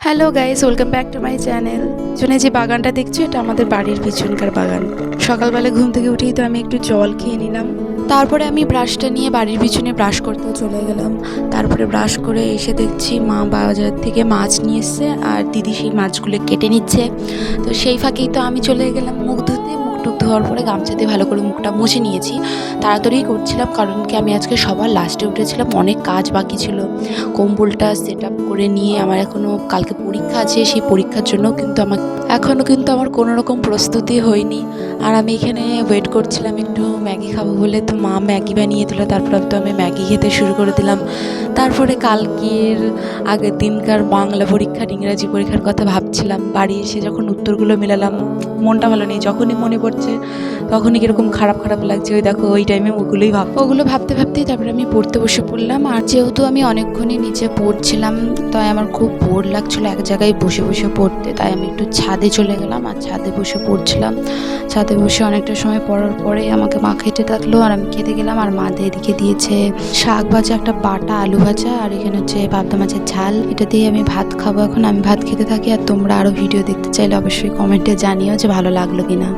Hello guys, welcome back to my channel. শুনে যে বাগানটা দেখছো, এটা আমাদের বাড়ির পিছনকার বাগান। সকালবেলা ঘুম থেকে উঠেই তো আমি একটু জল খেয়ে নিলাম। তারপরে আমি ব্রাশটা নিয়ে বাড়ির পিছনে ব্রাশ করতে চলে গেলাম। তারপরে ব্রাশ করে এসে দেখছি মা বাজার থেকে মাছ নিয়ে এসছে আর দিদি সেই মাছগুলো কেটে নিচ্ছে। তো সেই ফাঁকেই তো আমি চলে গেলাম মুখ ধুতে। মুখ টুক ধোয়ার পরে গামছা দিয়ে ভালো করে মুখটা মুছে নিয়েছি। তাড়াতাড়ি করছিলাম কারণ কি আমি আজকে সবার লাস্টে উঠেছিলাম, অনেক কাজ বাকি ছিল। কম্বলটা সেট আপ করে নিয়ে আমার এখনও কালকে পরীক্ষা আছে, সেই পরীক্ষার জন্য কিন্তু এখনও কিন্তু আমার কোনো রকম প্রস্তুতি হয়নি। আর আমি এখানে ওয়েট করছিলাম একটু ম্যাগি খাবো বলে, তো মা ম্যাগি বানিয়ে দিল। তারপর তো আমি ম্যাগি খেতে শুরু করে দিলাম। তারপরে কালকের আগের দিনকার বাংলা পরীক্ষার ইংরাজি পরীক্ষার কথা ভাবছিলাম। বাড়ি এসে যখন উত্তরগুলো মেলালাম, মনটা ভালো নেই। যখনই মনে পড়ছে তখনই কীরকম খারাপ খারাপ লাগছে। ওই দেখো, ওই টাইমে ওগুলো ভাবতে ভাবতেই তারপরে আমি পড়তে বসে পড়লাম। আর যেহেতু আমি অনেকক্ষণই নিচে পড়ছিলাম, তাই আমার খুব বোর লাগছিলো এক জায়গায় বসে বসে পড়তে। তাই আমি একটু ছাদে চলে গেলাম আর ছাদে বসে পড়ছিলাম। ছাদে বসে অনেকটা সময় পড়ার পরে আমাকে মা খেতে থাকলো আর আমি খেতে গেলাম। আর মা এদিকে দিয়েছে শাক ভাজা, একটা বাটা আলু ভাজা, আর এখানে হচ্ছে পাবদা মাছের ঝাল। এটা দিয়ে আমি ভাত খাবো এখন। আমি ভাত খেতে থাকি। আর তোমরা আরও ভিডিও দেখতে চাইলে অবশ্যই কমেন্টে জানিও যে ভালো লাগলো কিনা।